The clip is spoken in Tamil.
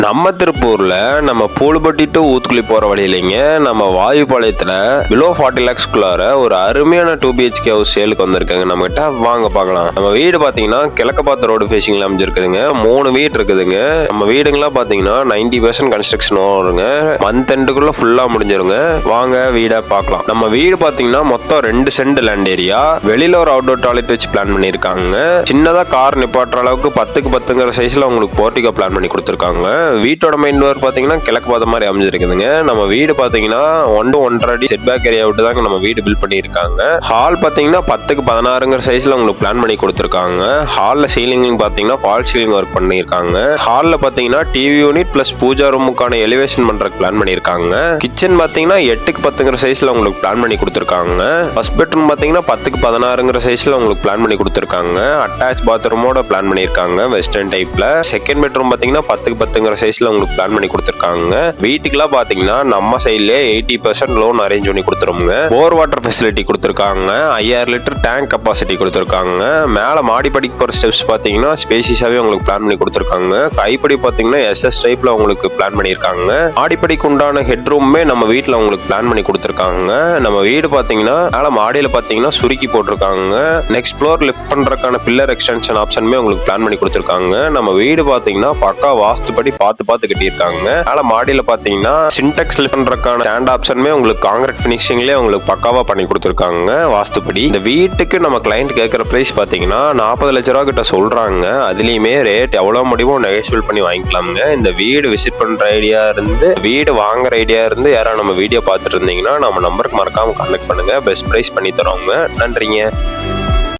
நம்ம திருப்பூர்ல நம்ம பூலுப்பட்டி டு ஊத்துக்குளி போற வழியிலங்க நம்ம வாயுப்பாளையத்துல பிலோ 40 lakhsக்குள்ளார ஒரு அருமையான 2 BHK ஹவுஸ் சேலுக்கு வந்திருக்காங்க. நம்ம கிட்ட வாங்க பார்க்கலாம். நம்ம வீடு பாத்தீங்கன்னா கிழக்க பார்த்த ரோடு ஃபேசிங்ல அமைஞ்சிருக்குதுங்க. 3 வீடு இருக்குதுங்க. நம்ம வீடுங்களாம் பாத்தீங்கன்னா 90% கன்ஸ்ட்ரக்ஷன் வருங்க. மந்த் எண்டுக்குள்ள ஃபுல்லா முடிஞ்சிருங்க. வாங்க வீட பார்க்கலாம். நம்ம வீடு பாத்தீங்கன்னா மொத்தம் 2 சென்ட் லேண்ட் ஏரியா. வெளியில ஒரு அவுட்டோர் டாய்லெட் வச்சு பிளான் பண்ணிருக்காங்க. சின்னதா கார் நிப்பாட்டுற அளவுக்கு 10க்கு 10ங்கிற சைஸ்ல உங்களுக்கு போர்ட்டிகோ பிளான் பண்ணி கொடுத்துருக்காங்க. வீட்டோட மெயின் டோர் பாத்தீங்கன்னா கிழக்கு பார்த்த மாதிரி அமைஞ்சிருக்குதுங்க. நம்ம வீடு பாத்தீங்கன்னா 1 to 1.5 அடி செட் பேக் ஏரியா விட்டு தாங்க நம்ம வீடு பில்ட் பண்ணியிருக்காங்க. ஹால் பாத்தீங்கன்னா 10க்கு 16ங்கிற சைஸ்ல உங்களுக்கு பிளான் பண்ணி கொடுத்துருக்காங்க. ஹால்ல சீலிங் பாத்தீங்கன்னா ஃபால் சீலிங் ஒர்க் பண்ணியிருக்காங்க. ஹால்ல பாத்தீங்கன்னா டிவி யூனிட் பிளஸ் பூஜா ரூமுக்கான எலிவேஷன் பண்றதுக்கு பிளான் பண்ணியிருக்காங்க. கிச்சன் பாத்தீங்கன்னா 8க்கு 10ங்கிற சைஸ்ல உங்களுக்கு பிளான் பண்ணி கொடுத்துருக்காங்க. ஃபர்ஸ்ட் பெட்ரூம் பாத்தீங்கன்னா 10க்கு 16ங்கிற சைஸ்ல உங்களுக்கு பிளான் பண்ணி கொடுத்துருக்காங்க. அட்டாச் பாத்ரூமோட பிளான் பண்ணியிருக்காங்க வெஸ்டர்ன் டைப்ல. செகண்ட் பெட்ரூம் பாத்தீங்கன்னா 10க்கு 10ங்கிற சைஸ்ல உங்களுக்கு பிளான் பண்ணி கொடுத்துருக்காங்க. வீட்டுக்குலாம் பாத்தீங்கன்னா நம்ம சைட்ல 80% லோன் அரேஞ்ச் பண்ணி கொடுத்துருவோங்க. போர் வாட்டர் ஃபெசிலிட்டி கொடுத்துருக்காங்க. 5000 லிட்டர் டேங்க் கெப்பாசிட்டி கொடுத்துருக்காங்க. மேல மாடிப்படிக்கு போற ஸ்டெப்ஸ் பாத்தீங்கன்னா ஸ்பேசியஸாவே உங்களுக்கு பிளான் பண்ணி கொடுத்துருக்காங்க. கைப்படி பாத்தீங்கன்னா SS டைப்ல உங்களுக்கு பிளான் பண்ணியிருக்காங்க. மாடிப்படிக்கு உண்டான ஹெட் ரூமே நம்ம வீட்டுல உங்களுக்கு பிளான் பண்ணி கொடுத்துருக்காங்க. நம்ம வீடு பாத்தீங்கன்னா மேல மாடியில பாத்தீங்கன்னா சுருக்கி போட்டிருக்காங்க. நெக்ஸ்ட் ஃப்ளோர் லிஃப்ட் பண்றதுக்கான பில்லர் எக்ஸ்டென்ஷன் ஆப்ஷனுமே உங்களுக்கு பிளான் பண்ணி கொடுத்துருக்காங்க. நம்ம வீடு பாத்தீங்கன்னா பக்கா வாஸ்துபடி பார்த்து கட்டியிருக்காங்க. மேல மாடியில பாத்தீங்கன்னா சின்டெக்ஸ் லிஃப்ட் பண்றதுக்கான ஸ்டாண்ட் ஆப்ஷனுமே உங்களுக்கு கான்கிரீட் ஃபினிஷிங்லயே உங்களுக்கு பக்காவா பண்ணி கொடுத்துருக்காங்க வாஸ்துபடி. இந்த வீட்டுக்கு நம்ம கிளைண்ட் கேட்கிற பிரைஸ் பாத்தீங்கன்னா 40 லட்ச ரூபா கிட்ட சொல்றாங்க. அதுலயுமே ரேட் எவ்வளவு முடியுமோ நெகோஷியபிள் பண்ணி வாங்கிக்கலாமுங்க. இந்த வீடு விசிட் பண்ற ஐடியா இருந்து வீடு வாங்குற ஐடியா இருந்து யாராவது நம்ம வீடியோ பார்த்துட்டு இருந்தீங்கன்னா நம்ம நம்பருக்கு மறக்காம கான்டாக்ட் பண்ணுங்க. பெஸ்ட் பிரைஸ் பண்ணி தரோங்க. நன்றிங்க.